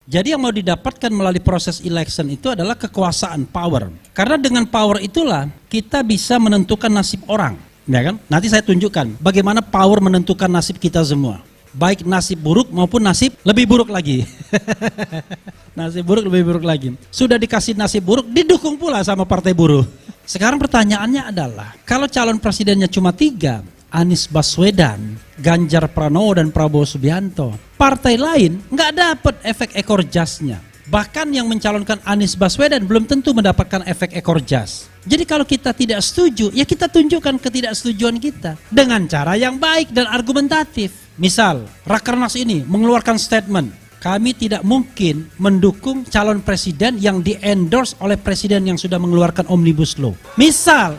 Jadi yang mau didapatkan melalui proses election itu adalah kekuasaan, power. Karena dengan power itulah kita bisa menentukan nasib orang, ya kan? Nanti saya tunjukkan bagaimana power menentukan nasib kita semua. Baik nasib buruk maupun nasib lebih buruk lagi. Nasib buruk lebih buruk lagi. Sudah dikasih nasib buruk, didukung pula sama partai buruh. Sekarang pertanyaannya adalah, kalau calon presidennya cuma 3, Anies Baswedan, Ganjar Pranowo, dan Prabowo Subianto, partai lain nggak dapat efek ekor jasnya. Bahkan yang mencalonkan Anies Baswedan belum tentu mendapatkan efek ekor jas. Jadi kalau kita tidak setuju, ya kita tunjukkan ketidaksetujuan kita dengan cara yang baik dan argumentatif. Misal, Rakernas ini mengeluarkan statement, kami tidak mungkin mendukung calon presiden yang di-endorse oleh presiden yang sudah mengeluarkan Omnibus Law. Misal.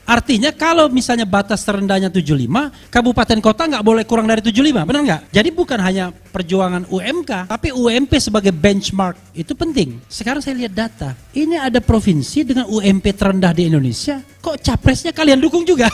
Artinya kalau misalnya batas terendahnya 75, kabupaten kota nggak boleh kurang dari 75, benar nggak? Jadi bukan hanya perjuangan UMK, tapi UMP sebagai benchmark itu penting. Sekarang saya lihat data, ini ada provinsi dengan UMP terendah di Indonesia, kok capresnya kalian dukung juga?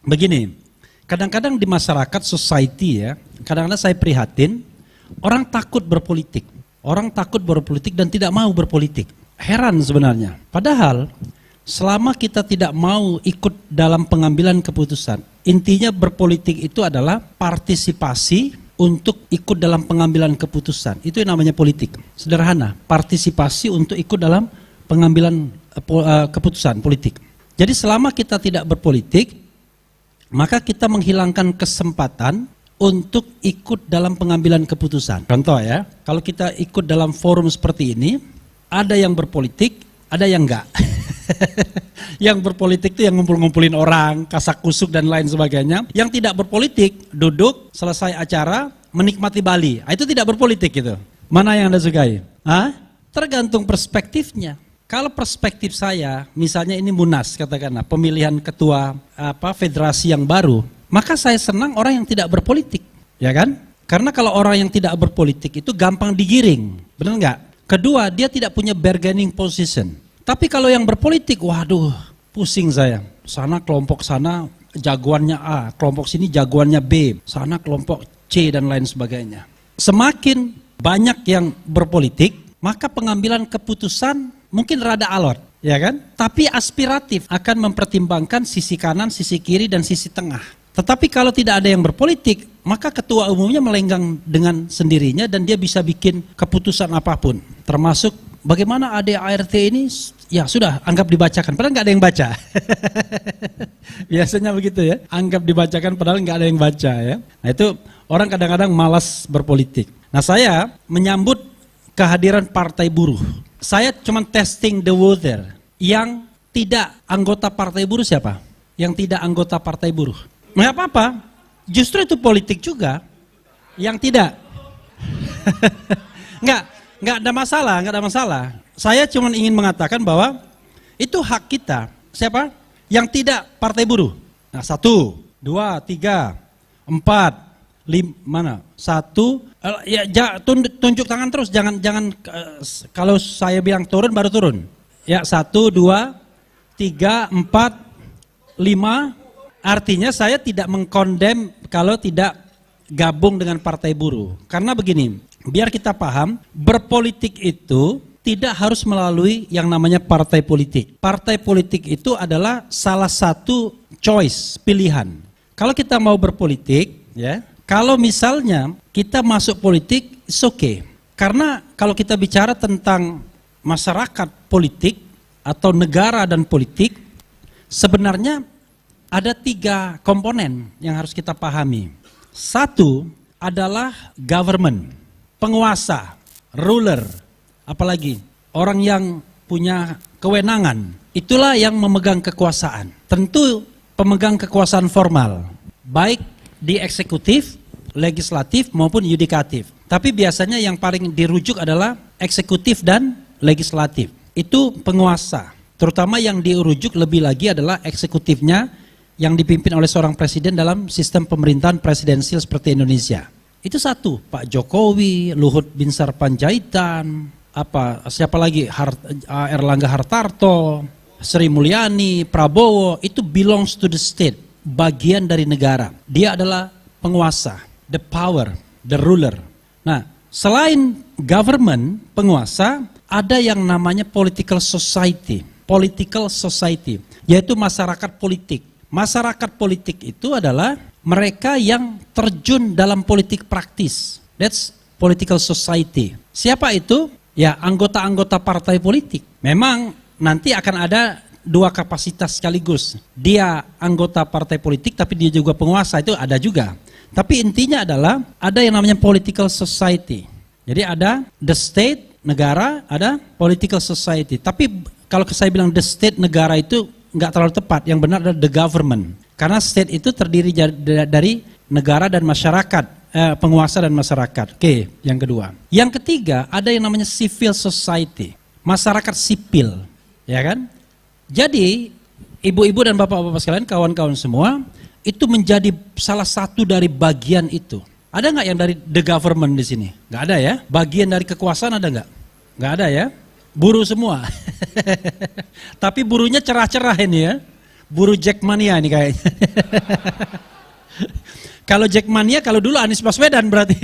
Begini, kadang-kadang di masyarakat, society ya, kadang-kadang saya prihatin, orang takut berpolitik. Orang takut berpolitik dan tidak mau berpolitik. Heran sebenarnya. Padahal, selama kita tidak mau ikut dalam pengambilan keputusan, intinya berpolitik itu adalah partisipasi untuk ikut dalam pengambilan keputusan. Itu yang namanya politik. Sederhana, partisipasi untuk ikut dalam pengambilan keputusan politik. Jadi selama kita tidak berpolitik, maka kita menghilangkan kesempatan untuk ikut dalam pengambilan keputusan. Contoh ya, kalau kita ikut dalam forum seperti ini, ada yang berpolitik, ada yang enggak. Yang berpolitik itu yang ngumpul-ngumpulin orang, kasak kusuk dan lain sebagainya. Yang tidak berpolitik, duduk, selesai acara, menikmati Bali. Itu tidak berpolitik gitu. Mana yang Anda sukai? Tergantung perspektifnya. Kalau perspektif saya, misalnya ini Munas katakanlah, pemilihan ketua federasi yang baru, maka saya senang orang yang tidak berpolitik, ya kan? Karena kalau orang yang tidak berpolitik itu gampang digiring, benar nggak? Kedua, dia tidak punya bargaining position. Tapi kalau yang berpolitik, waduh, pusing saya. Sana kelompok sana jagoannya A, kelompok sini jagoannya B, sana kelompok C dan lain sebagainya. Semakin banyak yang berpolitik, maka pengambilan keputusan mungkin rada alot, ya kan? Tapi aspiratif, akan mempertimbangkan sisi kanan, sisi kiri, dan sisi tengah. Tetapi kalau tidak ada yang berpolitik, maka ketua umumnya melenggang dengan sendirinya dan dia bisa bikin keputusan apapun. Termasuk bagaimana ADART ini, ya sudah, anggap dibacakan, padahal nggak ada yang baca. Biasanya begitu ya, anggap dibacakan padahal nggak ada yang baca ya. Nah itu orang kadang-kadang malas berpolitik. Nah saya menyambut kehadiran partai buruh. Saya cuma testing the water. Yang tidak anggota partai buruh siapa? Yang tidak anggota partai buruh. Nggak apa-apa. Justru itu politik juga yang tidak. Enggak ada masalah, enggak ada masalah. Saya cuma ingin mengatakan bahwa itu hak kita. Siapa? Yang tidak partai buruh. Nah, 1, 2, 3, 4, 5, mana? 1, tunjuk tangan terus, jangan kalau saya bilang turun baru turun. Ya, 1, 2, 3, 4, 5. Artinya saya tidak mengkondem kalau tidak gabung dengan partai buruh. Karena begini, biar kita paham, berpolitik itu tidak harus melalui yang namanya partai politik. Partai politik itu adalah salah satu choice, pilihan. Kalau kita mau berpolitik, ya, kalau misalnya kita masuk politik, it's okay. Karena kalau kita bicara tentang masyarakat politik atau negara dan politik, sebenarnya ada 3 komponen yang harus kita pahami. 1 adalah government, penguasa, ruler, apalagi orang yang punya kewenangan. Itulah yang memegang kekuasaan. Tentu pemegang kekuasaan formal, baik di eksekutif, legislatif maupun yudikatif. Tapi biasanya yang paling dirujuk adalah eksekutif dan legislatif. Itu penguasa. Terutama yang dirujuk lebih lagi adalah eksekutifnya yang dipimpin oleh seorang presiden dalam sistem pemerintahan presidensial seperti Indonesia. Itu 1, Pak Jokowi, Luhut Binsar Panjaitan, siapa lagi, Erlangga Hartarto, Sri Mulyani, Prabowo, itu belongs to the state, bagian dari negara. Dia adalah penguasa, the power, the ruler. Nah, selain government, penguasa, ada yang namanya political society, yaitu masyarakat politik. Masyarakat politik itu adalah mereka yang terjun dalam politik praktis. That's political society. Siapa itu? Ya, anggota-anggota partai politik. Memang nanti akan ada 2 kapasitas sekaligus. Dia anggota partai politik tapi dia juga penguasa, itu ada juga. Tapi intinya adalah ada yang namanya political society. Jadi ada the state, negara, ada political society. Tapi kalau saya bilang the state, negara itu nggak terlalu tepat, yang benar adalah the government. Karena state itu terdiri dari negara dan masyarakat, penguasa dan masyarakat. Oke, yang kedua. Yang ketiga, ada yang namanya civil society, masyarakat sipil, ya kan? Jadi, ibu-ibu dan bapak-bapak sekalian, kawan-kawan semua, itu menjadi salah satu dari bagian itu. Ada nggak yang dari the government di sini? Nggak ada ya? Bagian dari kekuasaan ada nggak? Nggak ada ya? Buruh semua. Tapi buruhnya cerah-cerah ini ya. Buruh Jackmania ini kayaknya. Kalau Jackmania, kalau dulu Anies Baswedan berarti.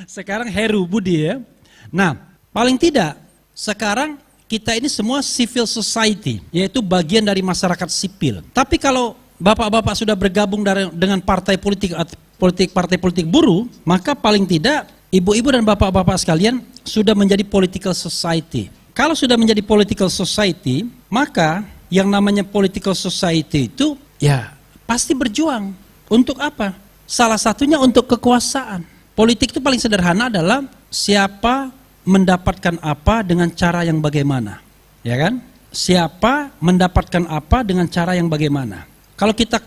Sekarang Heru Budi ya. Nah, paling tidak sekarang kita ini semua civil society, yaitu bagian dari masyarakat sipil. Tapi kalau bapak-bapak sudah bergabung dengan partai politik buruh, maka paling tidak ibu-ibu dan bapak-bapak sekalian sudah menjadi political society. Kalau sudah menjadi political society, maka yang namanya political society itu ya pasti berjuang. Untuk apa? Salah satunya untuk kekuasaan. Politik itu paling sederhana adalah siapa mendapatkan apa dengan cara yang bagaimana. Ya kan? Siapa mendapatkan apa dengan cara yang bagaimana. Kalau kita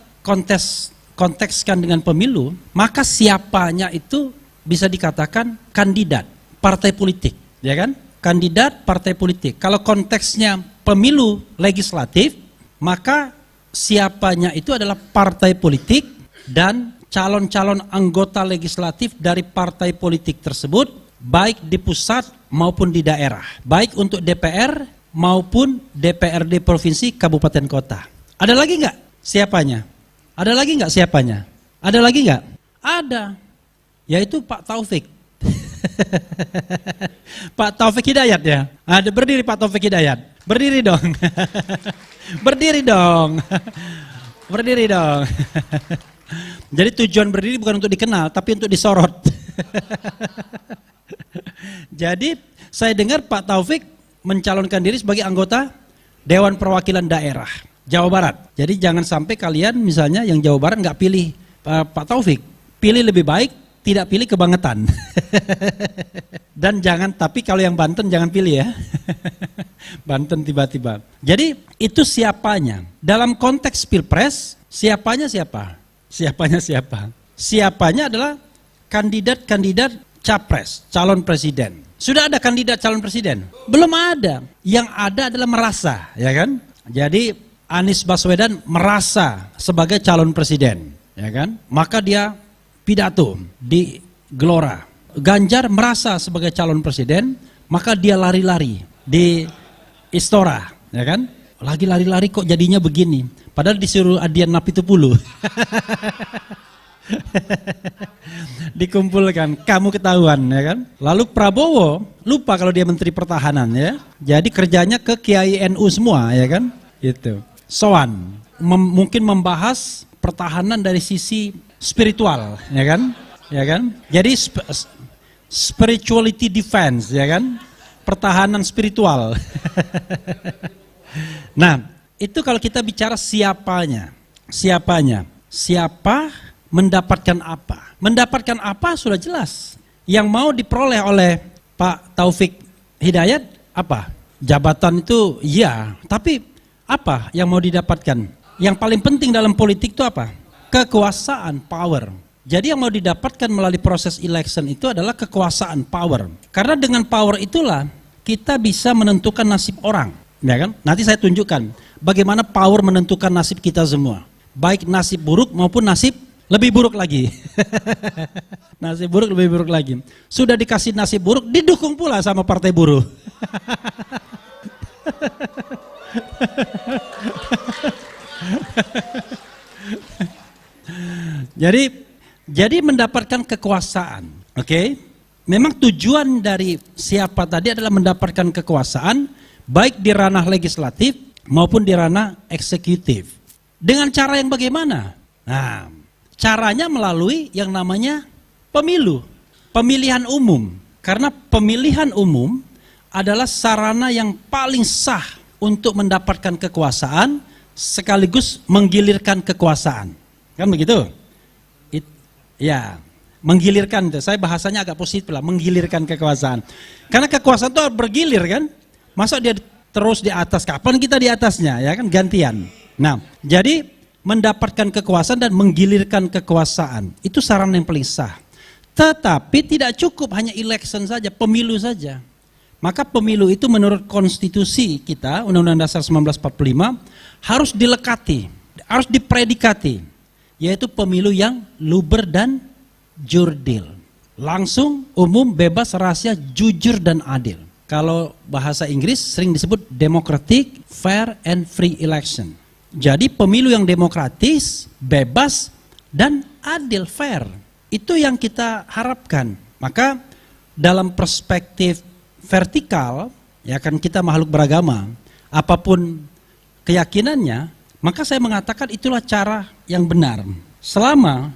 kontekskan dengan pemilu, maka siapanya itu bisa dikatakan kandidat partai politik, ya kan? Kandidat partai politik. Kalau konteksnya pemilu legislatif, maka siapanya itu adalah partai politik dan calon-calon anggota legislatif dari partai politik tersebut, baik di pusat maupun di daerah, baik untuk DPR maupun DPRD provinsi, kabupaten, kota. Ada lagi nggak siapanya? Ada lagi nggak siapanya? Ada lagi nggak? Ada. Yaitu Pak Taufik. Pak Taufik Hidayat ya. Ada, berdiri Pak Taufik Hidayat. Berdiri dong. Berdiri dong. Berdiri dong. Jadi tujuan berdiri bukan untuk dikenal, tapi untuk disorot. Jadi saya dengar Pak Taufik mencalonkan diri sebagai anggota Dewan Perwakilan Daerah Jawa Barat. Jadi jangan sampai kalian misalnya yang Jawa Barat nggak pilih Pak Taufik. Pilih lebih baik tidak pilih kebangetan. Dan jangan, tapi kalau yang Banten jangan pilih ya. Banten tiba-tiba. Jadi itu siapanya. Dalam konteks Pilpres, siapanya siapa? Siapanya siapa? Siapanya adalah kandidat-kandidat capres, calon presiden. Sudah ada kandidat calon presiden? Belum ada. Yang ada adalah merasa, ya kan? Jadi Anies Baswedan merasa sebagai calon presiden, ya kan? Maka dia pidato di Gelora. Ganjar merasa sebagai calon presiden, maka dia lari-lari di Istora, ya kan? Lagi lari-lari kok jadinya begini. Padahal disuruh Adian Napitupulu. Dikumpulkan, kamu ketahuan, ya kan? Lalu Prabowo lupa kalau dia Menteri Pertahanan, ya. Jadi kerjanya ke Kiai NU semua, ya kan? Itu. Soan mungkin membahas pertahanan dari sisi spiritual, ya kan? Ya kan? Jadi spirituality defense, ya kan? Pertahanan spiritual. Nah, itu kalau kita bicara siapanya. Siapa mendapatkan apa? Mendapatkan apa sudah jelas. Yang mau diperoleh oleh Pak Taufik Hidayat apa? Jabatan itu iya, tapi apa yang mau didapatkan? Yang paling penting dalam politik itu apa? Kekuasaan, power. Jadi yang mau didapatkan melalui proses election itu adalah kekuasaan, power. Karena dengan power itulah kita bisa menentukan nasib orang, ya kan? Nanti saya tunjukkan bagaimana power menentukan nasib kita semua. Baik nasib buruk maupun nasib lebih buruk lagi. Nasib buruk lebih buruk lagi. Sudah dikasih nasib buruk, didukung pula sama partai buruh. Jadi mendapatkan kekuasaan, oke? Memang tujuan dari siapa tadi adalah mendapatkan kekuasaan, baik di ranah legislatif maupun di ranah eksekutif. Dengan cara yang bagaimana? Nah, caranya melalui yang namanya pemilu, pemilihan umum. Karena pemilihan umum adalah sarana yang paling sah untuk mendapatkan kekuasaan sekaligus menggilirkan kekuasaan. Kan begitu? Ya, menggilirkan itu. Saya bahasanya agak positif lah, menggilirkan kekuasaan. Karena kekuasaan itu bergilir kan? Masa dia terus di atas, kapan kita di atasnya, ya kan, gantian. Nah, jadi mendapatkan kekuasaan dan menggilirkan kekuasaan, itu sarana yang paling sah. Tetapi tidak cukup hanya election saja, pemilu saja. Maka pemilu itu menurut konstitusi kita, Undang-Undang Dasar 1945, harus dilekati, harus dipredikati, yaitu pemilu yang luber dan jurdil. Langsung, umum, bebas, rahasia, jujur dan adil. Kalau bahasa Inggris sering disebut democratic, fair and free election. Jadi pemilu yang demokratis, bebas, dan adil, fair. Itu yang kita harapkan. Maka dalam perspektif vertikal, ya kan kita makhluk beragama, apapun keyakinannya, maka saya mengatakan itulah cara yang benar. Selama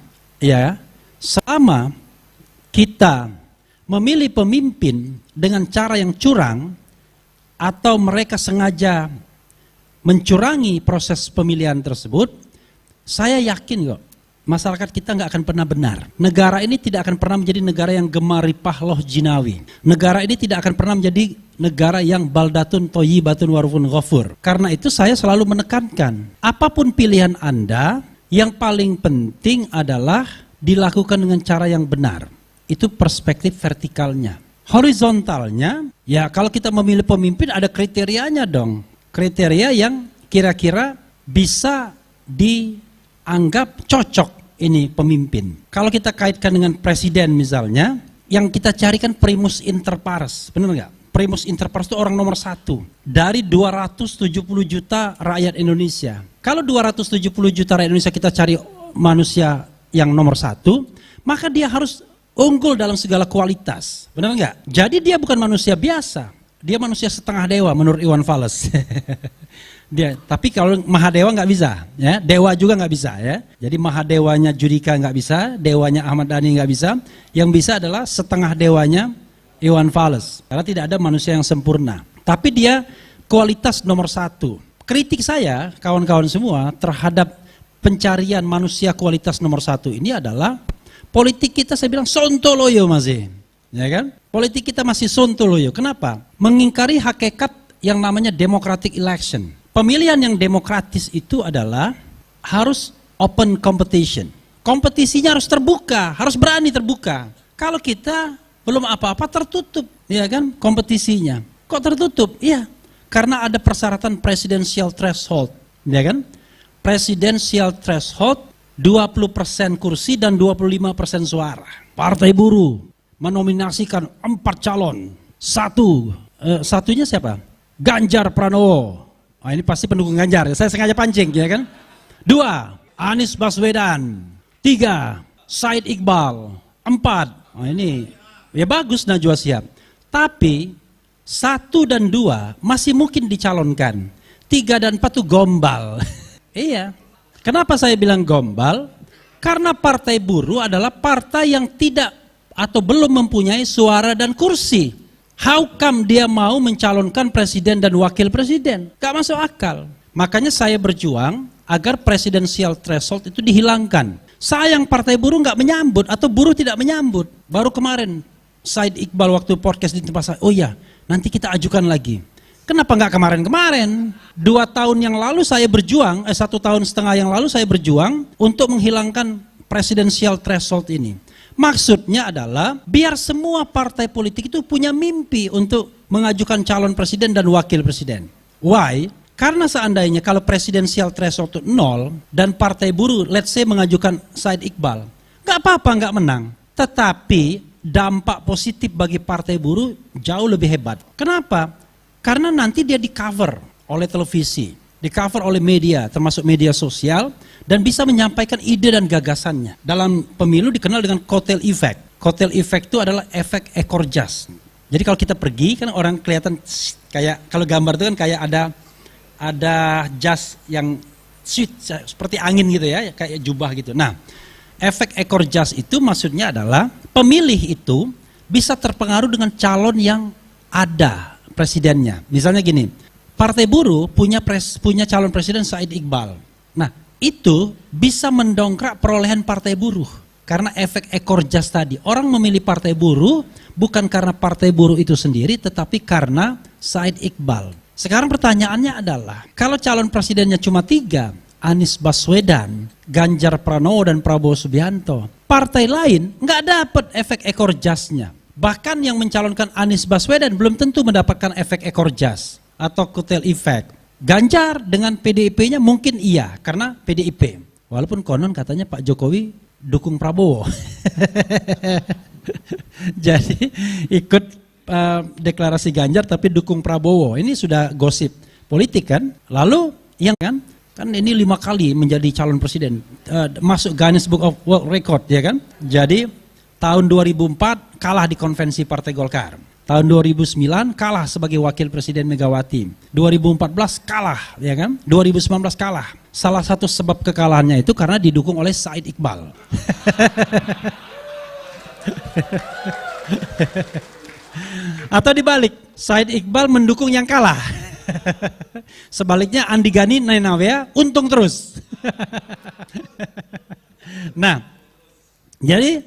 kita memilih pemimpin dengan cara yang curang, atau mereka sengaja mencurangi proses pemilihan tersebut, saya yakin kok masyarakat kita nggak akan pernah benar. Negara ini tidak akan pernah menjadi negara yang gemaripah loh jinawi. Negara ini tidak akan pernah menjadi negara yang baldatun thayyibatun warufun ghafur. Karena itu saya selalu menekankan, apapun pilihan Anda, yang paling penting adalah dilakukan dengan cara yang benar. Itu perspektif vertikalnya. Horizontalnya, ya kalau kita memilih pemimpin ada kriterianya dong. Kriteria yang kira-kira bisa dianggap cocok ini pemimpin. Kalau kita kaitkan dengan presiden misalnya, yang kita carikan primus inter pares, benar nggak? Primus inter pares itu orang nomor 1 dari 270 juta rakyat Indonesia. Kalau 270 juta rakyat Indonesia kita cari manusia yang nomor 1, maka dia harus unggul dalam segala kualitas, benar nggak? Jadi dia bukan manusia biasa. Dia manusia setengah dewa menurut Iwan Fals. Tapi kalau Mahadewa nggak bisa, ya, dewa juga nggak bisa, ya. Jadi Mahadewanya Judika nggak bisa, dewanya Ahmad Dhani nggak bisa. Yang bisa adalah setengah dewanya Iwan Fals. Karena tidak ada manusia yang sempurna. Tapi dia kualitas nomor 1. Kritik saya, kawan-kawan semua, terhadap pencarian manusia kualitas nomor 1 ini adalah politik kita, saya bilang sontoloyo masih. Ya kan? Politik kita masih sontoloyo. Kenapa? Mengingkari hakikat yang namanya democratic election. Pemilihan yang demokratis itu adalah harus open competition. Kompetisinya harus terbuka, harus berani terbuka. Kalau kita belum apa-apa tertutup, ya kan, kompetisinya. Kok tertutup? Iya, karena ada persyaratan presidential threshold, ya kan? Presidential threshold 20% kursi dan 25% suara. Partai Buruh menominasikan 4 calon. Satunya siapa? Ganjar Pranowo. Oh, ini pasti pendukung Ganjar. Saya sengaja pancing, ya kan? 2, Anies Baswedan. 3, Said Iqbal. 4, oh ini ya bagus, Najwa Shihab. Tapi 1 dan 2 masih mungkin dicalonkan. 3 dan 4 tuh gombal. Iya. Kenapa saya bilang gombal? Karena Partai Buruh adalah partai yang tidak atau belum mempunyai suara dan kursi. How come dia mau mencalonkan presiden dan wakil presiden? Gak masuk akal. Makanya saya berjuang agar presidensial threshold itu dihilangkan. Sayang Partai Buruh gak menyambut atau buruh tidak menyambut. Baru kemarin Said Iqbal waktu podcast di tempat saya, oh ya nanti kita ajukan lagi. Kenapa nggak kemarin-kemarin? 2 tahun yang lalu saya berjuang, 1,5 tahun yang lalu saya berjuang untuk menghilangkan presidensial threshold ini. Maksudnya adalah biar semua partai politik itu punya mimpi untuk mengajukan calon presiden dan wakil presiden. Why? Karena seandainya kalau presidensial threshold itu 0 dan Partai Buruh let's say mengajukan Said Iqbal, nggak apa-apa nggak menang. Tetapi dampak positif bagi Partai Buruh jauh lebih hebat. Kenapa? Karena nanti dia di-cover oleh televisi, di-cover oleh media, termasuk media sosial, dan bisa menyampaikan ide dan gagasannya. Dalam pemilu dikenal dengan kotel effect. Kotel effect itu adalah efek ekor jas. Jadi kalau kita pergi, kan orang kelihatan kayak, kalau gambar itu kan kayak ada jas yang seperti angin gitu ya, kayak jubah gitu. Nah, efek ekor jas itu maksudnya adalah pemilih itu bisa terpengaruh dengan calon yang ada presidennya. Misalnya gini, Partai Buruh punya calon presiden Said Iqbal. Nah, itu bisa mendongkrak perolehan Partai Buruh karena efek ekor jas tadi. Orang memilih Partai Buruh bukan karena Partai Buruh itu sendiri, tetapi karena Said Iqbal. Sekarang pertanyaannya adalah, kalau calon presidennya cuma 3, Anies Baswedan, Ganjar Pranowo, dan Prabowo Subianto, partai lain nggak dapat efek ekor jasnya. Bahkan yang mencalonkan Anies Baswedan belum tentu mendapatkan efek ekor jas atau kotel effect. Ganjar dengan PDIP-nya mungkin iya, karena PDIP. Walaupun konon katanya Pak Jokowi dukung Prabowo. Jadi ikut deklarasi Ganjar tapi dukung Prabowo. Ini sudah gosip politik kan. Lalu yang kan ini 5 kali menjadi calon presiden, masuk Guinness Book of World Record, ya kan. Jadi tahun 2004 kalah di konvensi Partai Golkar. Tahun 2009 kalah sebagai wakil presiden Megawati. 2014 kalah, ya kan? 2019 kalah. Salah satu sebab kekalahannya itu karena didukung oleh Said Iqbal. Atau dibalik, Said Iqbal mendukung yang kalah. Sebaliknya Andi Gani Nainawea untung terus. Nah, jadi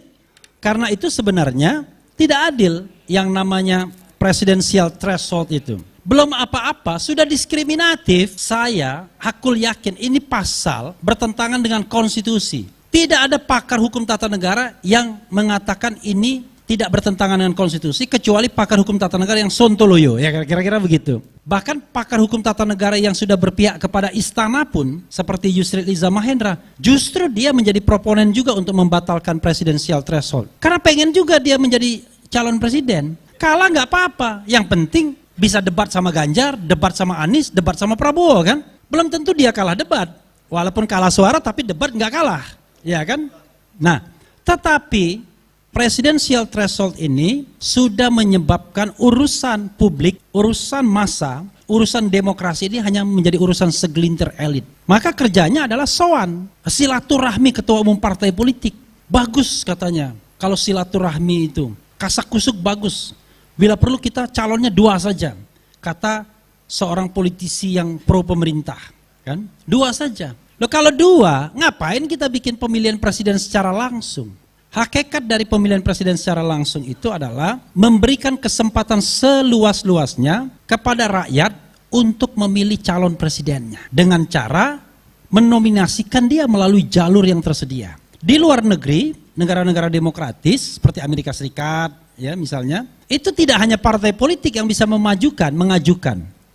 karena itu sebenarnya tidak adil yang namanya presidensial threshold itu. Belum apa-apa sudah diskriminatif. Saya hakul yakin ini pasal bertentangan dengan konstitusi. Tidak ada pakar hukum tata negara yang mengatakan ini tidak bertentangan dengan konstitusi kecuali pakar hukum tata negara yang sontoloyo, ya kira-kira begitu. Bahkan pakar hukum tata negara yang sudah berpihak kepada istana pun seperti Yusril Iza Mahendra, justru dia menjadi proponen juga untuk membatalkan presidensial threshold. Karena pengen juga dia menjadi calon presiden. Kalah nggak apa-apa, yang penting bisa debat sama Ganjar, debat sama Anies, debat sama Prabowo kan. Belum tentu dia kalah debat, walaupun kalah suara tapi debat nggak kalah, ya kan. Nah, tetapi presidensial threshold ini sudah menyebabkan urusan publik, urusan massa, urusan demokrasi ini hanya menjadi urusan segelintir elit. Maka kerjanya adalah sowan, silaturahmi ketua umum partai politik. Bagus katanya, kalau silaturahmi itu, kasak kusuk bagus. Bila perlu kita calonnya 2 saja, kata seorang politisi yang pro pemerintah. Kan? 2 saja. Loh kalau 2, ngapain kita bikin pemilihan presiden secara langsung? Hakikat dari pemilihan presiden secara langsung itu adalah memberikan kesempatan seluas-luasnya kepada rakyat untuk memilih calon presidennya dengan cara menominasikan dia melalui jalur yang tersedia. Di luar negeri, negara-negara demokratis seperti Amerika Serikat, ya misalnya, itu tidak hanya partai politik yang bisa mengajukan,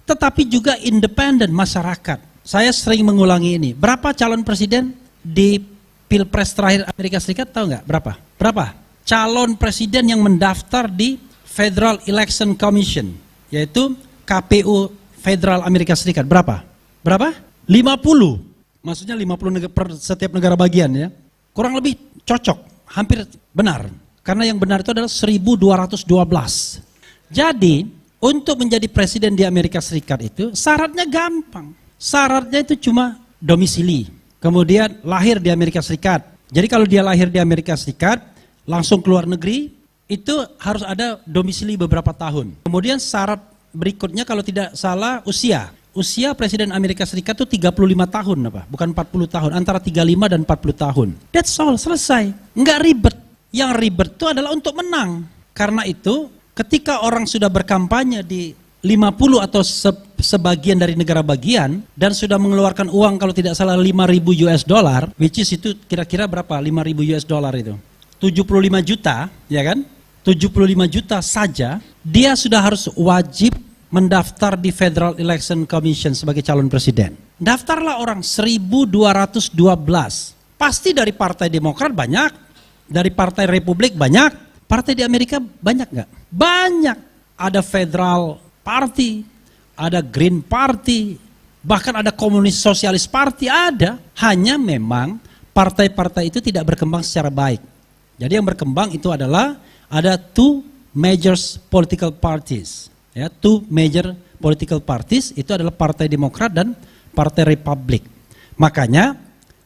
tetapi juga independen masyarakat. Saya sering mengulangi ini. Berapa calon presiden di Pilpres terakhir Amerika Serikat, tahu nggak? Berapa? Calon presiden yang mendaftar di Federal Election Commission, yaitu KPU Federal Amerika Serikat. Berapa? 50. Maksudnya 50 per setiap negara bagian ya. Kurang lebih cocok, hampir benar. Karena yang benar itu adalah 1212. Jadi, untuk menjadi presiden di Amerika Serikat itu syaratnya gampang. Syaratnya itu cuma domisili. Kemudian lahir di Amerika Serikat. Jadi kalau dia lahir di Amerika Serikat, langsung keluar negeri, itu harus ada domisili beberapa tahun. Kemudian syarat berikutnya kalau tidak salah usia. Usia presiden Amerika Serikat itu 35 tahun apa? Bukan 40 tahun, antara 35 dan 40 tahun. That's all, selesai. Enggak ribet. Yang ribet itu adalah untuk menang. Karena itu ketika orang sudah berkampanye di 50 atau sebagian dari negara bagian dan sudah mengeluarkan uang kalau tidak salah 5.000 US dollar, which is itu kira-kira berapa? 5.000 US dollar itu. 75 juta, ya kan? 75 juta saja, dia sudah harus wajib mendaftar di Federal Election Commission sebagai calon presiden. Daftarlah orang 1212. Pasti dari Partai Demokrat banyak, dari Partai Republik banyak, partai di Amerika banyak nggak? Banyak. Ada Federal Party, ada Green Party, bahkan ada Komunis Sosialis Party, ada. Hanya memang partai-partai itu tidak berkembang secara baik. Jadi yang berkembang itu adalah ada two major political parties. Ya, two major political parties itu adalah Partai Demokrat dan Partai Republik. Makanya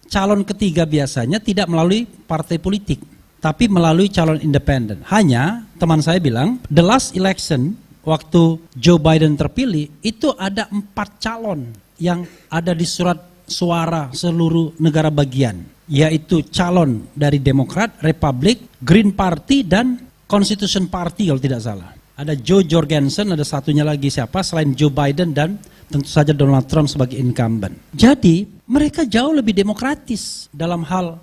calon ketiga biasanya tidak melalui partai politik, tapi melalui calon independen. Hanya teman saya bilang, the last election waktu Joe Biden terpilih itu ada 4 calon yang ada di surat suara seluruh negara bagian, yaitu calon dari Demokrat, Republik, Green Party dan Constitution Party kalau tidak salah. Ada Joe Jorgensen, ada satunya lagi siapa selain Joe Biden dan tentu saja Donald Trump sebagai incumbent. Jadi mereka jauh lebih demokratis dalam hal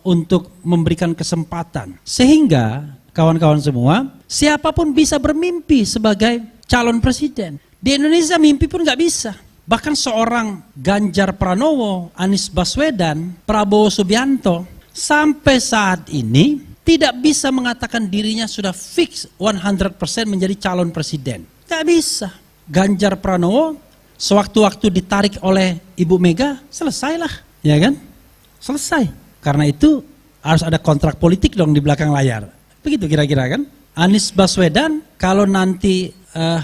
untuk memberikan kesempatan. Sehingga kawan-kawan semua, siapapun bisa bermimpi sebagai calon presiden. Di Indonesia mimpi pun nggak bisa. Bahkan seorang Ganjar Pranowo, Anies Baswedan, Prabowo Subianto, sampai saat ini tidak bisa mengatakan dirinya sudah fix 100% menjadi calon presiden. Tidak bisa. Ganjar Pranowo sewaktu-waktu ditarik oleh Ibu Mega, selesailah. Ya kan? Selesai. Karena itu harus ada kontrak politik dong di belakang layar. Begitu kira-kira kan? Anies Baswedan kalau nanti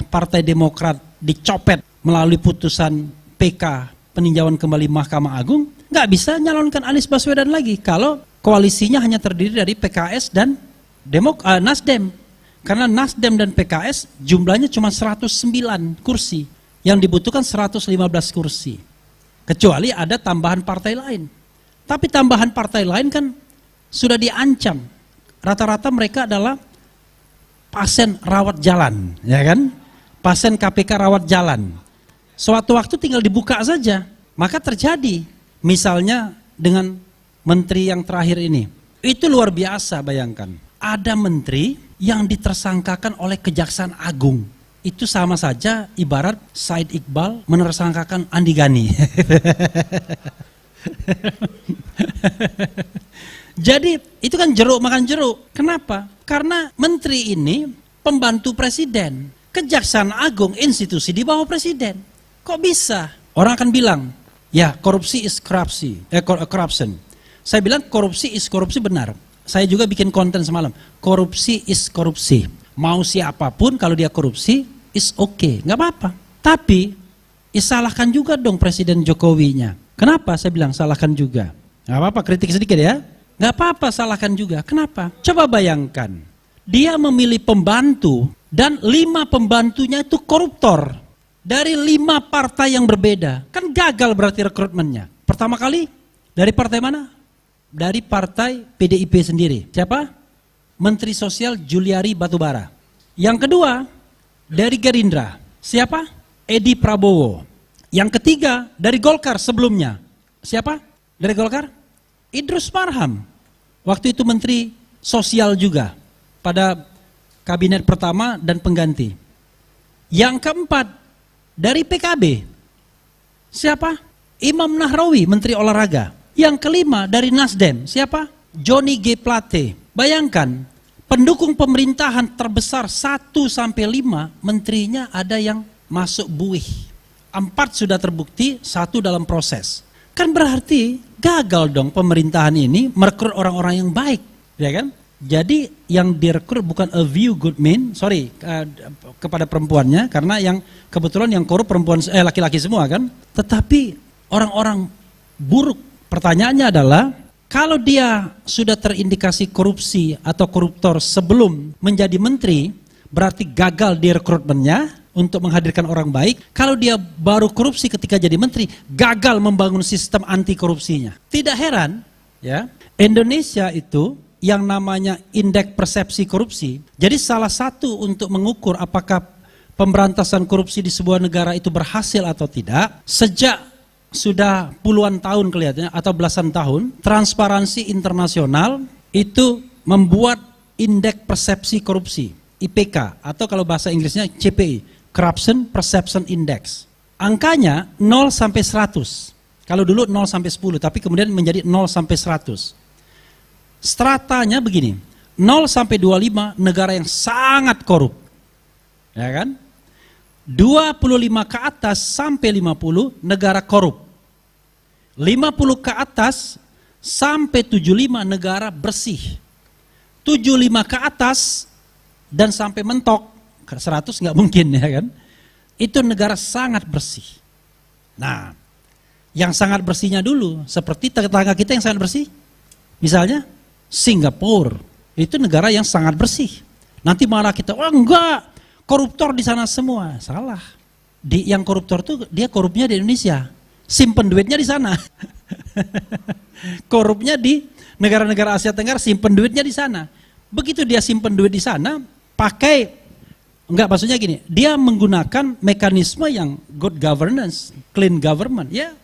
Partai Demokrat dicopet melalui putusan PK peninjauan kembali Mahkamah Agung, nggak bisa nyalonkan Anies Baswedan lagi kalau koalisinya hanya terdiri dari PKS dan Nasdem. Karena Nasdem dan PKS jumlahnya cuma 109 kursi. Yang dibutuhkan 115 kursi. Kecuali ada tambahan partai lain. Tapi tambahan partai lain kan sudah diancam. Rata-rata mereka adalah pasien rawat jalan, ya kan? Pasien KPK rawat jalan. Suatu waktu tinggal dibuka saja, maka terjadi. Misalnya dengan menteri yang terakhir ini, itu luar biasa bayangkan. Ada menteri yang ditersangkakan oleh Kejaksaan Agung. Itu sama saja ibarat Said Iqbal menersangkakan Andi Gani. Jadi itu kan jeruk makan jeruk. Kenapa? Karena menteri ini pembantu presiden. Kejaksaan Agung institusi di bawah presiden. Kok bisa? Orang akan bilang, ya korupsi is corruption. Saya bilang korupsi is korupsi benar. Saya juga bikin konten semalam. Korupsi is korupsi. Mau siapapun kalau dia korupsi is okay, nggak apa-apa. Tapi salahkan juga dong Presiden Jokowinya. Kenapa saya bilang salahkan juga? Nggak apa-apa, kritik sedikit ya. Nggak apa-apa salahkan juga. Kenapa? Coba bayangkan. Dia memilih pembantu dan 5 pembantunya itu koruptor. Dari 5 partai yang berbeda. Kan gagal berarti rekrutmennya. Pertama kali dari partai mana? Dari partai PDIP sendiri. Siapa? Menteri Sosial Juliari Batubara. Yang kedua, dari Gerindra. Siapa? Edi Prabowo. Yang ketiga, dari Golkar sebelumnya. Siapa? Dari Golkar? Idrus Marham. Waktu itu Menteri Sosial juga pada kabinet pertama dan pengganti. Yang keempat dari PKB. Siapa? Imam Nahrawi, Menteri Olahraga. Yang kelima dari Nasdem. Siapa? Johnny G. Plate. Bayangkan, pendukung pemerintahan terbesar 1-5 menterinya ada yang masuk buih. 4 sudah terbukti, 1 dalam proses. Kan berarti gagal dong pemerintahan ini merekrut orang-orang yang baik, ya kan? Jadi yang direkrut bukan a few good men, kepada perempuannya, karena yang kebetulan yang korup perempuan laki-laki semua kan. Tetapi orang-orang buruk. Pertanyaannya adalah, kalau dia sudah terindikasi korupsi atau koruptor sebelum menjadi menteri, berarti gagal di rekrutmennya untuk menghadirkan orang baik. Kalau dia baru korupsi ketika jadi menteri, gagal membangun sistem anti korupsinya. Tidak heran ya, Indonesia itu yang namanya indeks persepsi korupsi. Jadi salah satu untuk mengukur apakah pemberantasan korupsi di sebuah negara itu berhasil atau tidak, sejak sudah puluhan tahun kelihatannya atau belasan tahun, Transparansi Internasional itu membuat indeks persepsi korupsi, IPK, atau kalau bahasa Inggrisnya CPI, Corruption Perception Index. Angkanya 0 sampai 100. Kalau dulu 0 sampai 10, tapi kemudian menjadi 0 sampai 100. Stratanya begini, 0 sampai 25 negara yang sangat korup. Ya kan? 25 ke atas sampai 50 negara korup. 50 ke atas sampai 75 negara bersih. 75 ke atas dan sampai mentok, 100 nggak mungkin ya kan. Itu negara sangat bersih. Nah, yang sangat bersihnya dulu, seperti tetangga kita yang sangat bersih. Misalnya Singapura, itu negara yang sangat bersih. Nanti malah kita, oh enggak, koruptor di sana semua. Salah. Yang koruptor tuh dia korupnya di Indonesia. Simpen duitnya di sana. Korupnya di negara-negara Asia Tenggara, simpen duitnya di sana. Begitu dia simpen duit di sana, maksudnya gini, dia menggunakan mekanisme yang good governance, clean government. Ya,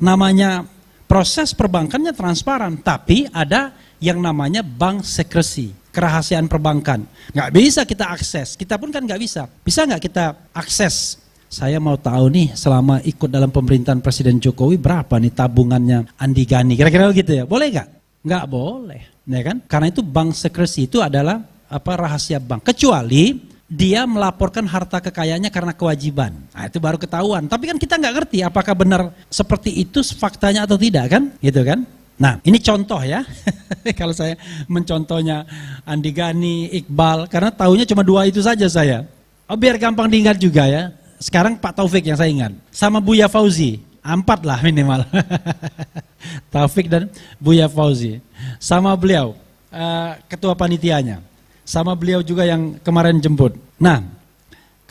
namanya proses perbankannya transparan, tapi ada yang namanya bank secrecy, kerahasiaan perbankan. Nggak bisa kita akses, kita pun kan nggak bisa. Bisa nggak kita akses? Saya mau tahu nih selama ikut dalam pemerintahan Presiden Jokowi berapa nih tabungannya Andi Gani, kira-kira begitu ya? Boleh nggak? Nggak boleh, ya kan? Karena itu bank secrecy itu adalah rahasia bank. Kecuali dia melaporkan harta kekayaannya karena kewajiban. Nah, itu baru ketahuan. Tapi kan kita nggak ngerti apakah benar seperti itu faktanya atau tidak kan? Gitu kan? Nah, ini contoh ya. Kalau saya mencontohnya Andi Gani, Iqbal, karena tahunya cuma 2 itu saja saya. Oh, biar gampang diingat juga ya. Sekarang Pak Taufik yang saya ingat. Sama Buya Fauzi. 4 lah minimal. Taufik dan Buya Fauzi. Sama beliau, ketua panitianya. Sama beliau juga yang kemarin jemput. Nah,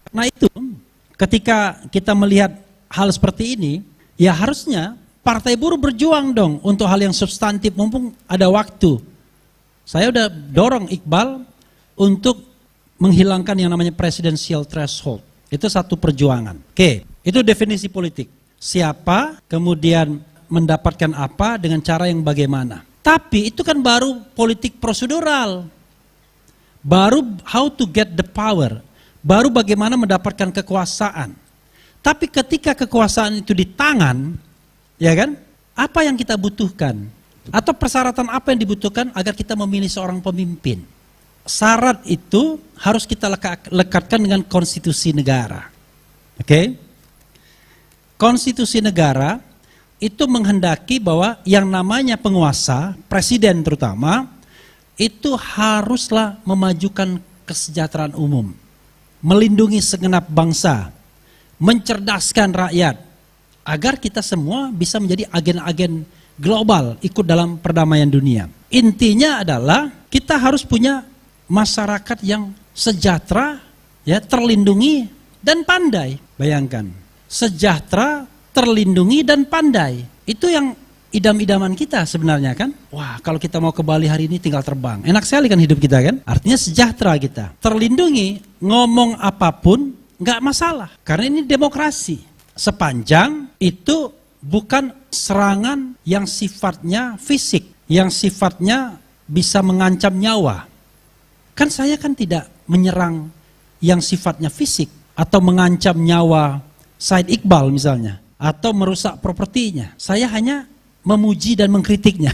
karena itu ketika kita melihat hal seperti ini, ya harusnya Partai Buruh berjuang dong untuk hal yang substantif mumpung ada waktu. Saya udah dorong Iqbal untuk menghilangkan yang namanya presidential threshold. Itu satu perjuangan. Oke, itu definisi politik. Siapa, kemudian mendapatkan apa dengan cara yang bagaimana. Tapi itu kan baru politik prosedural. Baru how to get the power, baru bagaimana mendapatkan kekuasaan. Tapi ketika kekuasaan itu di tangan, ya kan, apa yang kita butuhkan? Atau persyaratan apa yang dibutuhkan agar kita memilih seorang pemimpin? Syarat itu harus kita lekatkan dengan konstitusi negara. Oke? Konstitusi negara itu menghendaki bahwa yang namanya penguasa, presiden terutama, itu haruslah memajukan kesejahteraan umum, melindungi segenap bangsa, mencerdaskan rakyat, agar kita semua bisa menjadi agen-agen global ikut dalam perdamaian dunia. Intinya adalah kita harus punya masyarakat yang sejahtera, ya, terlindungi dan pandai. Bayangkan, sejahtera, terlindungi dan pandai. Itu yang idam-idaman kita sebenarnya kan. Wah, kalau kita mau ke Bali hari ini tinggal terbang. Enak sekali kan hidup kita kan. Artinya sejahtera kita. Terlindungi, ngomong apapun nggak masalah. Karena ini demokrasi. Sepanjang itu bukan serangan yang sifatnya fisik. yang sifatnya bisa mengancam nyawa. Kan saya kan tidak menyerang yang sifatnya fisik atau mengancam nyawa Said Iqbal misalnya, atau merusak propertinya. Saya hanya memuji dan mengkritiknya.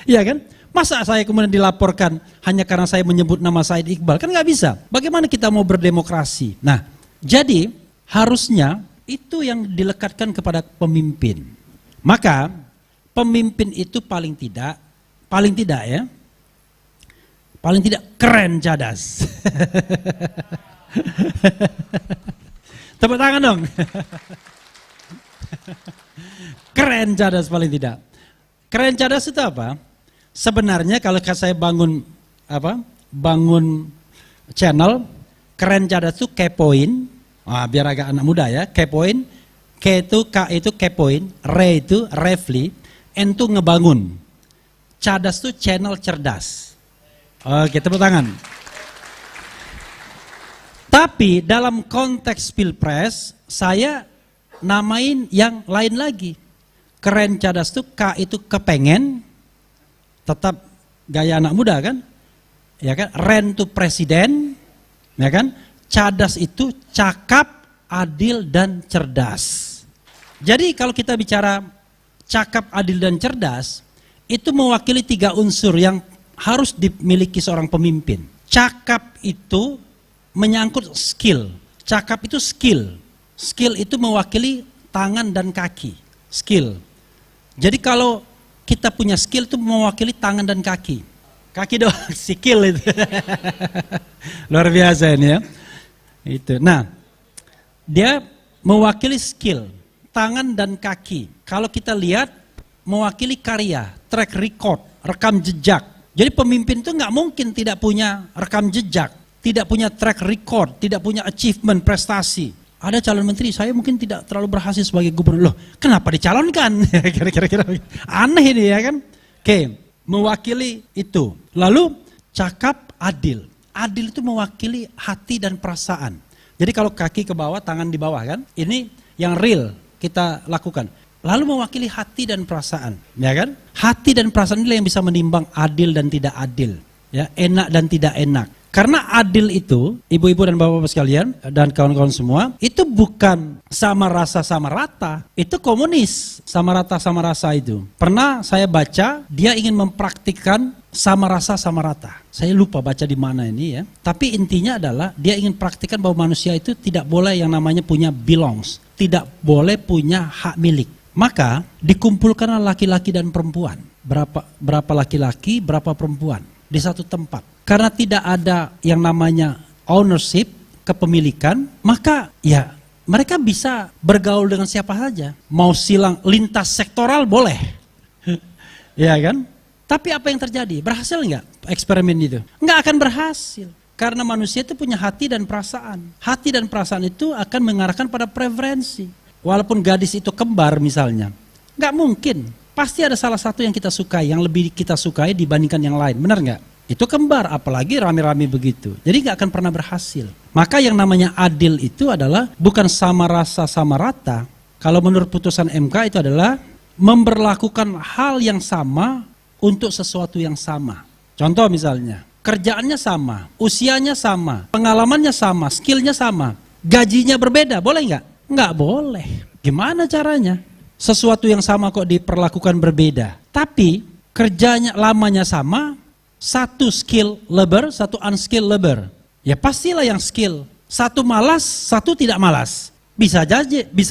Iya kan? Masa saya kemudian dilaporkan hanya karena saya menyebut nama Said Iqbal? Kan nggak bisa. Bagaimana kita mau berdemokrasi? Nah, jadi harusnya itu yang dilekatkan kepada pemimpin. Maka pemimpin itu paling tidak keren, cerdas. Tepuk tangan dong. Keren, cerdas paling tidak. Keren, cerdas itu apa? Sebenarnya kalau saya bangun channel, keren, cerdas itu kepoin. Biar agak anak muda ya, kepoin. K itu kepoin, re itu refli, N itu ngebangun. Cerdas itu channel cerdas. Oke, tepuk tangan. Tapi dalam konteks pilpres, saya namain yang lain lagi. Keren, cerdas itu K itu kepengen, tetap gaya anak muda kan? Ya kan? Ren itu presiden, ya kan? Cerdas itu cakap, adil dan cerdas. Jadi kalau kita bicara cakap, adil dan cerdas, itu mewakili 3 unsur yang harus dimiliki seorang pemimpin. Cakap itu menyangkut skill. Cakap itu skill. Skill itu mewakili tangan dan kaki. Skill. Jadi kalau kita punya skill itu mewakili tangan dan kaki. Kaki doang, skill itu. Luar biasa ini ya. Itu. Nah, dia mewakili skill, tangan dan kaki. Kalau kita lihat mewakili karya, track record, rekam jejak. Jadi pemimpin itu nggak mungkin tidak punya rekam jejak, tidak punya track record, tidak punya achievement, prestasi. Ada calon menteri, saya mungkin tidak terlalu berhasil sebagai gubernur. Loh, kenapa dicalonkan? Kira-kira aneh ini ya kan? Oke, mewakili itu. Lalu cakap, adil. Adil itu mewakili hati dan perasaan. Jadi kalau kaki ke bawah, tangan di bawah kan? Ini yang real kita lakukan. Lalu mewakili hati dan perasaan, ya kan? Hati dan perasaan inilah yang bisa menimbang adil dan tidak adil, ya, enak dan tidak enak. Karena adil itu, ibu-ibu dan bapak-bapak sekalian dan kawan-kawan semua, itu bukan sama rasa sama rata, itu komunis, sama rata sama rasa itu. Pernah saya baca, dia ingin mempraktikkan sama rasa sama rata. Saya lupa baca di mana ini ya. Tapi intinya adalah dia ingin praktikkan bahwa manusia itu tidak boleh yang namanya punya belongs, tidak boleh punya hak milik. Maka dikumpulkanlah laki-laki dan perempuan. Berapa laki-laki, berapa perempuan di satu tempat. Karena tidak ada yang namanya ownership, kepemilikan, maka ya mereka bisa bergaul dengan siapa saja. Mau silang lintas sektoral boleh. Ya kan? Tapi apa yang terjadi? Berhasil nggak eksperimen itu? Nggak akan berhasil. Karena manusia itu punya hati dan perasaan. Hati dan perasaan itu akan mengarahkan pada preferensi. Walaupun gadis itu kembar misalnya. Nggak mungkin. Pasti ada salah satu yang kita sukai, yang lebih kita sukai dibandingkan yang lain. Benar nggak? Itu kembar, apalagi rame-rame begitu. Jadi nggak akan pernah berhasil. Maka yang namanya adil itu adalah bukan sama rasa sama rata. Kalau menurut putusan MK itu adalah memberlakukan hal yang sama untuk sesuatu yang sama. Contoh misalnya, kerjaannya sama, usianya sama, pengalamannya sama, skillnya sama, gajinya berbeda, boleh nggak? Nggak boleh. Gimana caranya? Sesuatu yang sama kok diperlakukan berbeda. Tapi kerjanya lamanya sama, satu skill labor, satu unskill labor. Ya pastilah yang skill. Satu malas, satu tidak malas. Bisa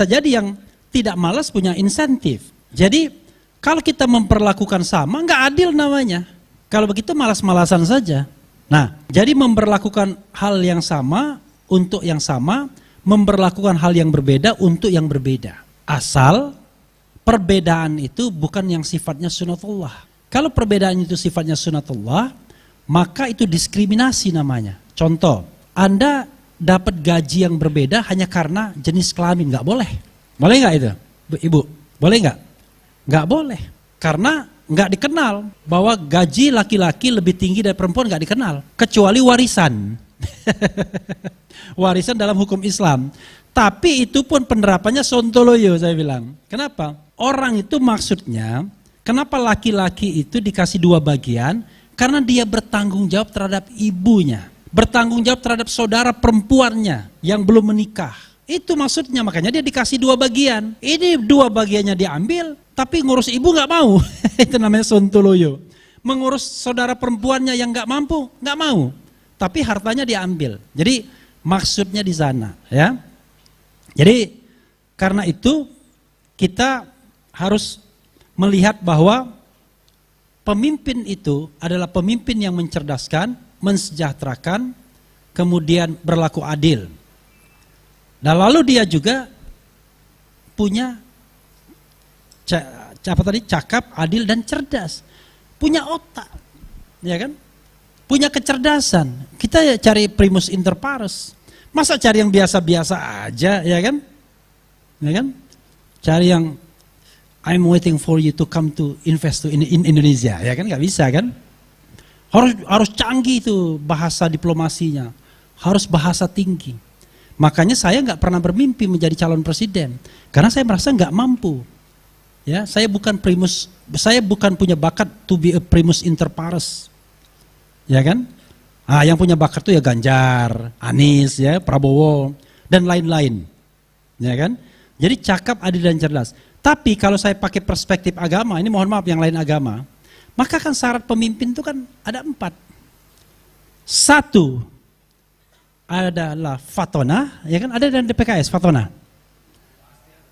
jadi yang tidak malas punya insentif. Jadi kalau kita memperlakukan sama, nggak adil namanya. Kalau begitu malas-malasan saja. Nah, jadi memperlakukan hal yang sama untuk yang sama, memperlakukan hal yang berbeda untuk yang berbeda. Asal perbedaan itu bukan yang sifatnya sunatullah. Kalau perbedaan itu sifatnya sunatullah, maka itu diskriminasi namanya. Contoh, Anda dapat gaji yang berbeda hanya karena jenis kelamin, nggak boleh. Boleh nggak itu, Ibu? Boleh nggak? Nggak boleh. Karena nggak dikenal bahwa gaji laki-laki lebih tinggi dari perempuan, nggak dikenal. Kecuali warisan. Warisan dalam hukum Islam. Tapi itu pun penerapannya sontoloyo saya bilang. Kenapa? Orang itu maksudnya Kenapa laki-laki itu dikasih 2 bagian? Karena dia bertanggung jawab terhadap ibunya, bertanggung jawab terhadap saudara perempuannya yang belum menikah. Itu maksudnya, makanya dia dikasih 2 bagian. Ini 2 bagiannya diambil, tapi ngurus ibu nggak mau. Itu namanya sontoloyo. Mengurus saudara perempuannya yang nggak mampu, nggak mau. Tapi hartanya diambil. Jadi maksudnya di sana, ya. Jadi karena itu kita harus melihat bahwa pemimpin itu adalah pemimpin yang mencerdaskan, mensejahterakan, kemudian berlaku adil. Dan lalu dia juga punya cakap, adil dan cerdas. Punya otak, ya kan? Punya kecerdasan. Kita ya cari primus inter pares. Masa cari yang biasa-biasa aja, ya kan? Ya kan? Cari yang I'm waiting for you to come to invest in Indonesia, ya kan? Nggak bisa kan? Harus canggih itu bahasa diplomasinya, harus bahasa tinggi. Makanya saya nggak pernah bermimpi menjadi calon presiden, karena saya merasa nggak mampu. Ya, saya bukan punya bakat to be a primus inter pares, ya kan? Yang punya bakat itu ya Ganjar, Anies, ya Prabowo dan lain-lain, ya kan? Jadi cakap, adil dan cerdas. Tapi kalau saya pakai perspektif agama, ini mohon maaf yang lain agama, maka kan syarat pemimpin itu kan ada 4. 1 adalah fatona, ya kan, ada dan DPKS fatona.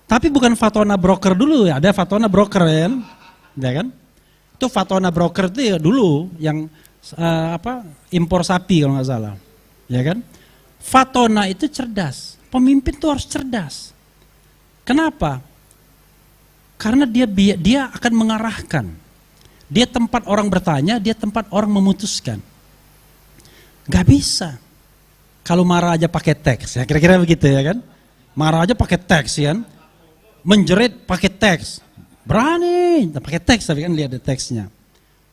Tapi bukan fatona broker dulu, ya ada fatona broker ya kan? Itu fatona broker itu ya dulu yang impor sapi kalau nggak salah, ya kan? Fatona itu cerdas, pemimpin itu harus cerdas. Kenapa? Karena dia akan mengarahkan. Dia tempat orang bertanya, dia tempat orang memutuskan. Gak bisa. Kalau marah aja pakai teks, ya kira-kira begitu ya kan? Marah aja pakai teks ya kan? Menjerit pakai teks. Berani, pakai teks tapi kan lihat ada teksnya.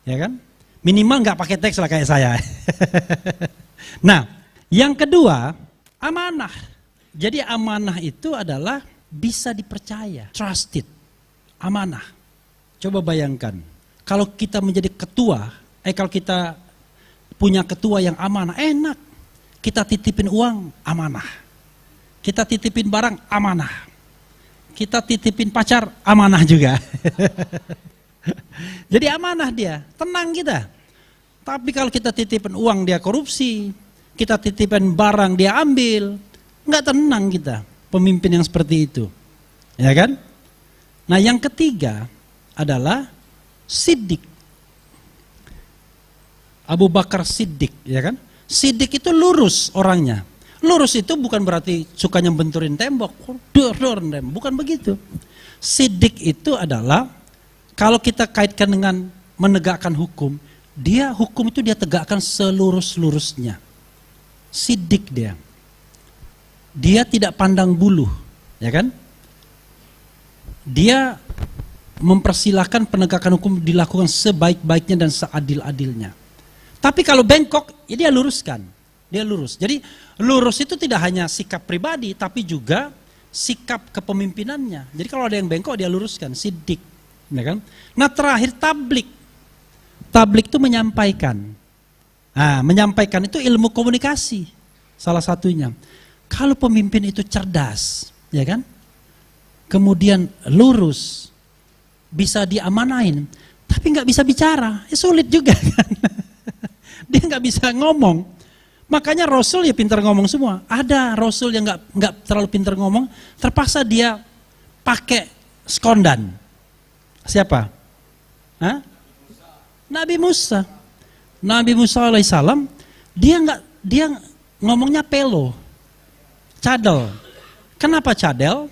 Ya kan? Minimal nggak pakai teks lah kayak saya. Nah, yang kedua, amanah. Jadi amanah itu adalah bisa dipercaya, trusted. Amanah. Coba bayangkan, kalau kita menjadi ketua, kalau kita punya ketua yang amanah, enak. Kita titipin uang, amanah. Kita titipin barang, amanah. Kita titipin pacar, amanah juga. Jadi amanah dia, tenang kita. Tapi kalau kita titipin uang, dia korupsi. Kita titipin barang, dia ambil. Nggak tenang kita, pemimpin yang seperti itu. Ya kan? Nah yang ketiga adalah Siddiq. Abu Bakar Siddiq, ya kan? Siddiq itu lurus orangnya. Lurus itu bukan berarti sukanya benturin tembok, bukan begitu. Siddiq itu adalah kalau kita kaitkan dengan menegakkan hukum, hukum itu dia tegakkan selurus-lurusnya. Siddiq dia. Dia tidak pandang bulu, ya kan? Dia mempersilahkan penegakan hukum dilakukan sebaik-baiknya dan seadil-adilnya. Tapi kalau bengkok, ya dia luruskan. Dia lurus. Jadi lurus itu tidak hanya sikap pribadi, tapi juga sikap kepemimpinannya. Jadi kalau ada yang bengkok, dia luruskan. Siddiq. Ya kan? Nah terakhir tablik. Tablik itu menyampaikan. Nah, menyampaikan itu ilmu komunikasi. Salah satunya. Kalau pemimpin itu cerdas, ya kan? Kemudian lurus, bisa diamanain, tapi nggak bisa bicara, ya sulit juga kan. Dia nggak bisa ngomong. Makanya Rasul ya pintar ngomong semua. Ada Rasul yang nggak terlalu pintar ngomong, terpaksa dia pakai sekondan. Siapa? Hah? Nabi Musa. Nabi Musa alaihissalam, dia ngomongnya pelo, cadel. Kenapa cadel?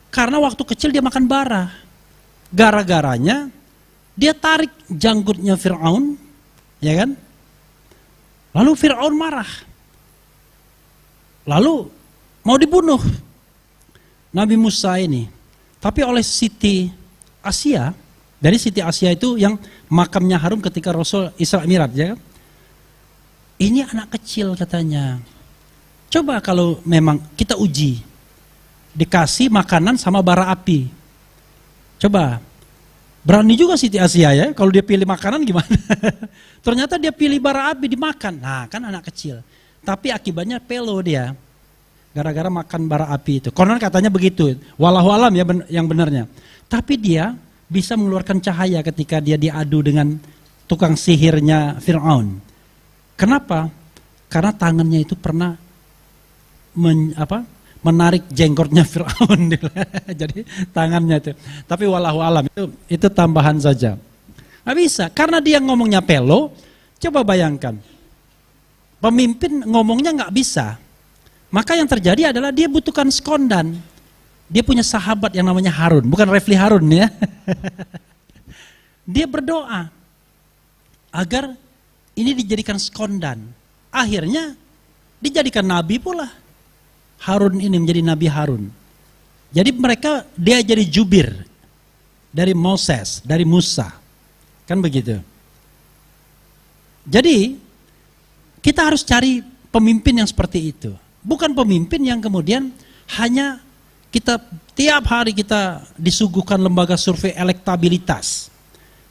Karena waktu kecil dia makan bara. Gara-garanya dia tarik janggutnya Fir'aun, ya kan? Lalu Fir'aun marah. Lalu mau dibunuh Nabi Musa ini. Tapi oleh Siti Asia, dari Siti Asia itu yang makamnya harum ketika Rasul Isra Mi'raj, ya kan? Ini anak kecil katanya. Coba kalau memang kita uji. Dikasih makanan sama bara api. Coba Berani juga Siti Asia ya, kalau dia pilih makanan gimana? Ternyata dia pilih bara api dimakan. Nah kan anak kecil. Tapi akibatnya pelo dia. Gara-gara makan bara api itu. Konon katanya begitu. Wallahu alam ya yang benarnya. Tapi dia bisa mengeluarkan cahaya ketika dia diadu dengan tukang sihirnya Fir'aun. Kenapa? Karena tangannya itu pernah menarik jenggotnya Fir'aun. Jadi tangannya itu. Tapi wallahu alam itu tambahan saja. Nggak bisa, karena dia ngomongnya pelo, coba bayangkan. Pemimpin ngomongnya nggak bisa. Maka yang terjadi adalah dia butuhkan sekondan. Dia punya sahabat yang namanya Harun, bukan Refli Harun ya. Dia berdoa agar ini dijadikan sekondan. Akhirnya dijadikan nabi pula. Harun ini menjadi Nabi Harun. Jadi dia jadi jubir dari Moses, dari Musa. Kan begitu. Jadi kita harus cari pemimpin yang seperti itu. Bukan pemimpin yang kemudian hanya tiap hari kita disuguhkan lembaga survei elektabilitas.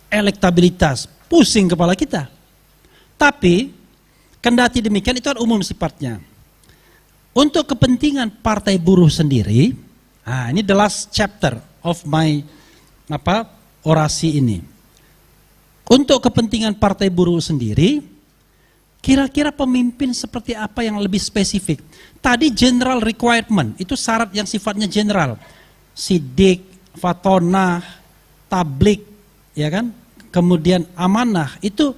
Elektabilitas, pusing kepala kita. Tapi kendati demikian itu kan umum sifatnya. Untuk kepentingan partai buruh sendiri, ini the last chapter of my orasi ini. Untuk kepentingan partai buruh sendiri, kira-kira pemimpin seperti apa yang lebih spesifik? Tadi general requirement, itu syarat yang sifatnya general. Sidik, fatonah, tablik, ya kan? Kemudian amanah, itu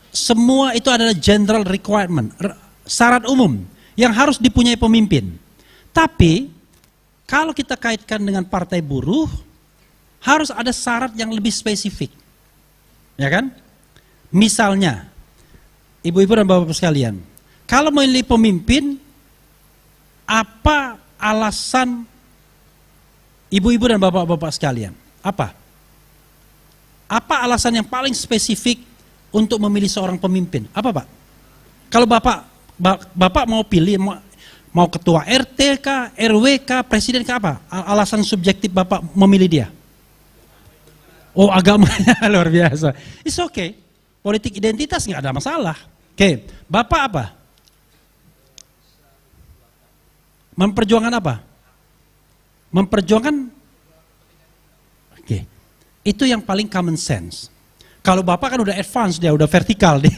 semua itu adalah general requirement, syarat umum yang harus dipunyai pemimpin. Tapi kalau kita kaitkan dengan partai buruh, harus ada syarat yang lebih spesifik. Ya kan? Misalnya, ibu-ibu dan bapak-bapak sekalian, kalau memilih pemimpin, apa alasan ibu-ibu dan bapak-bapak sekalian? Apa? Apa alasan yang paling spesifik untuk memilih seorang pemimpin? Apa Pak? Kalau Bapak mau pilih, mau ketua RT kah, RW kah, presiden kah, apa? Alasan subjektif Bapak memilih dia? Oh, agamanya luar biasa. It's okay. Politik identitas nggak ada masalah. Oke, Bapak apa? Memperjuangkan apa? Memperjuangkan, oke. Itu yang paling common sense. Kalau Bapak kan udah advance dia, udah vertikal dia.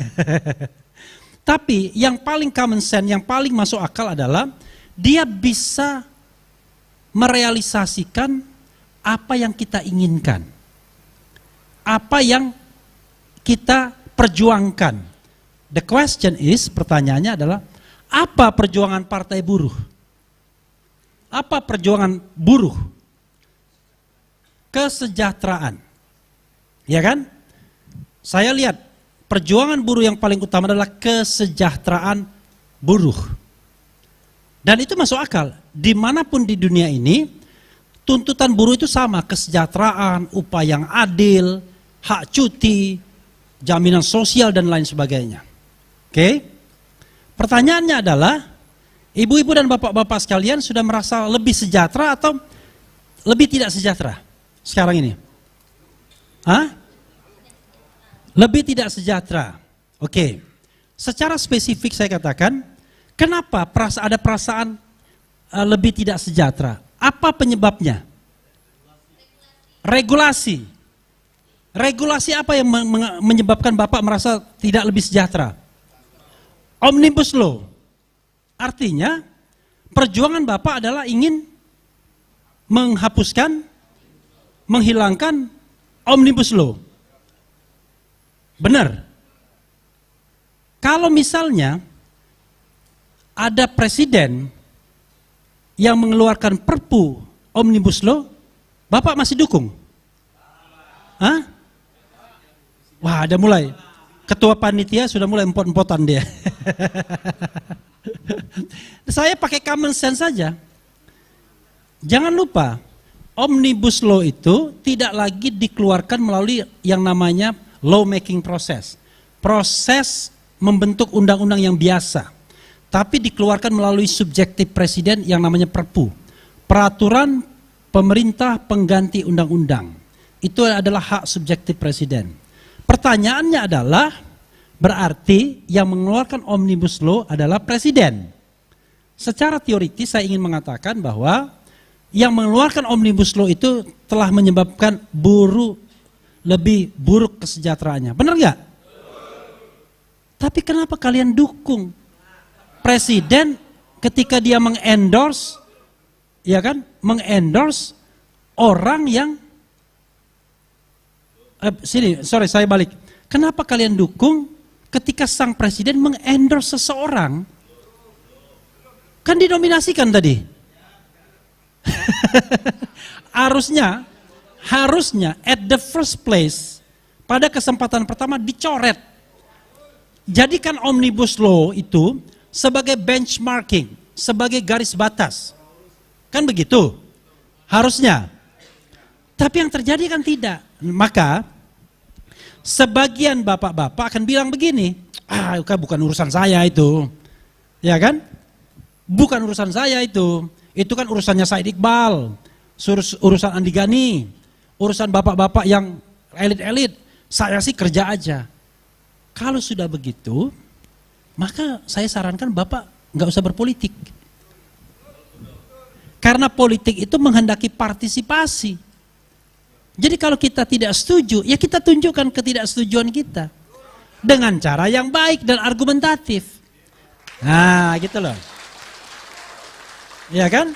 Tapi yang paling common sense, yang paling masuk akal adalah dia bisa merealisasikan apa yang kita inginkan. Apa yang kita perjuangkan. The question is, pertanyaannya adalah, apa perjuangan partai buruh? Apa perjuangan buruh? Kesejahteraan. Ya kan? Saya lihat, perjuangan buruh yang paling utama adalah kesejahteraan buruh. Dan itu masuk akal. Dimanapun di dunia ini, tuntutan buruh itu sama. Kesejahteraan, upah yang adil, hak cuti, jaminan sosial dan lain sebagainya. Oke? Pertanyaannya adalah, ibu-ibu dan bapak-bapak sekalian sudah merasa lebih sejahtera atau lebih tidak sejahtera sekarang ini? Lebih tidak sejahtera. Oke. Secara spesifik saya katakan, kenapa ada perasaan lebih tidak sejahtera? Apa penyebabnya? Regulasi. Regulasi apa yang menyebabkan Bapak merasa tidak lebih sejahtera? Omnibus Law. Artinya, perjuangan Bapak adalah ingin menghapuskan, menghilangkan Omnibus Law. Benar. Kalau misalnya ada presiden yang mengeluarkan Perpu Omnibus Law, Bapak masih dukung? Wah, ada mulai. Ketua panitia sudah mulai empot-empotan dia. Saya pakai common sense saja. Jangan lupa, Omnibus Law itu tidak lagi dikeluarkan melalui yang namanya law making process. Proses membentuk undang-undang yang biasa. Tapi dikeluarkan melalui subjektif presiden yang namanya Perpu. Peraturan pemerintah pengganti undang-undang. itu adalah hak subjektif presiden. Pertanyaannya adalah, berarti yang mengeluarkan Omnibus Law adalah presiden. Secara teoritis saya ingin mengatakan bahwa yang mengeluarkan Omnibus Law itu telah menyebabkan buruh lebih buruk kesejahteraannya. Benar nggak? Tapi kenapa kalian dukung presiden ketika dia mengendorse, ya kan, mengendorse orang yang saya balik. Kenapa kalian dukung ketika sang presiden mengendorse seseorang? Kan dinominasikan tadi. harusnya at the first place, pada kesempatan pertama dicoret. Jadikan Omnibus Law itu sebagai benchmarking, sebagai garis batas. Kan begitu? Harusnya. Tapi yang terjadi kan tidak. Maka sebagian bapak-bapak akan bilang begini, bukan urusan saya itu. Ya kan? Bukan urusan saya itu. Itu kan urusannya Said Iqbal, urusan Andi Gani, urusan bapak-bapak yang elit-elit. Saya sih kerja aja. Kalau sudah begitu, maka saya sarankan bapak nggak usah berpolitik. Karena politik itu menghendaki partisipasi. Jadi kalau kita tidak setuju, ya kita tunjukkan ketidaksetujuan kita. Dengan cara yang baik dan argumentatif. Nah gitu loh. Ya kan?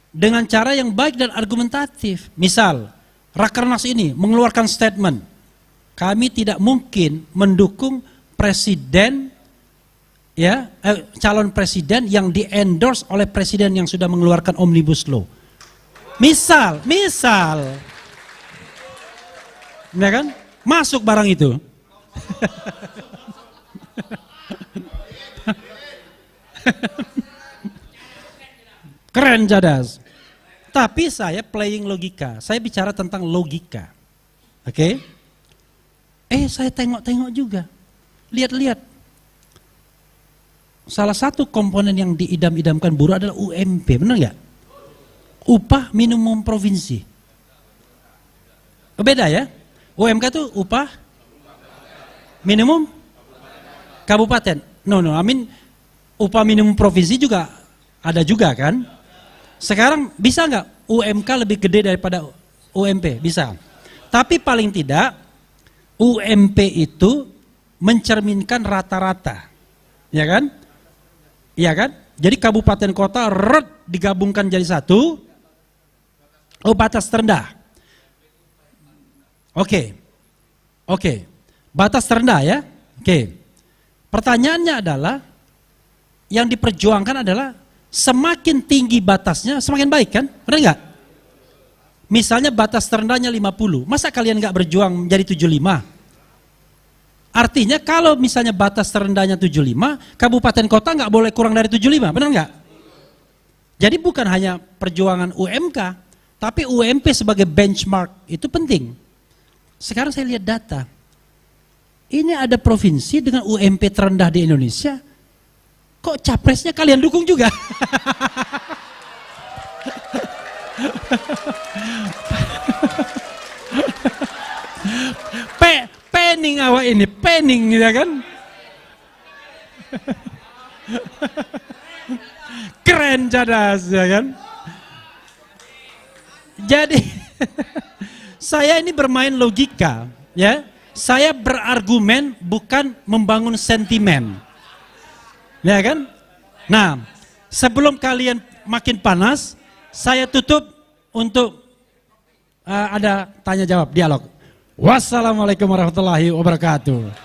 Dengan cara yang baik dan argumentatif. Misal, Rakernas ini mengeluarkan statement. Kami tidak mungkin mendukung presiden, ya calon presiden yang di-endorse oleh presiden yang sudah mengeluarkan Omnibus Law. Misal. Ya kan? Masuk barang itu. Keren Cadas. Tapi saya playing logika. Saya bicara tentang logika. Oke? Saya tengok-tengok juga. Lihat-lihat. Salah satu komponen yang diidam-idamkan buruh adalah UMP, benar nggak? Upah minimum provinsi. Beda ya? UMK itu upah minimum kabupaten. Upah minimum provinsi juga ada juga kan? Sekarang bisa nggak UMK lebih gede daripada UMP? Bisa. Tapi paling tidak UMP itu mencerminkan rata-rata. Ya kan? Iya kan? Jadi kabupaten kota digabungkan jadi satu. Batas terendah. Oke. Batas terendah ya. Oke. Pertanyaannya adalah, yang diperjuangkan adalah semakin tinggi batasnya semakin baik kan? Benar nggak? Misalnya batas terendahnya 50, masa kalian nggak berjuang menjadi 75? Artinya kalau misalnya batas terendahnya 75, kabupaten kota nggak boleh kurang dari 75, benar nggak? Jadi bukan hanya perjuangan UMK, tapi UMP sebagai benchmark itu penting. Sekarang saya lihat data, ini ada provinsi dengan UMP terendah di Indonesia, kok capresnya kalian dukung juga? Pening awak ini, pening ya kan? Keren Cadas ya kan? Jadi saya ini bermain logika ya. Saya berargumen bukan membangun sentimen. Ya kan? Nah, sebelum kalian makin panas, saya tutup untuk ada tanya jawab, dialog. Wassalamualaikum warahmatullahi wabarakatuh.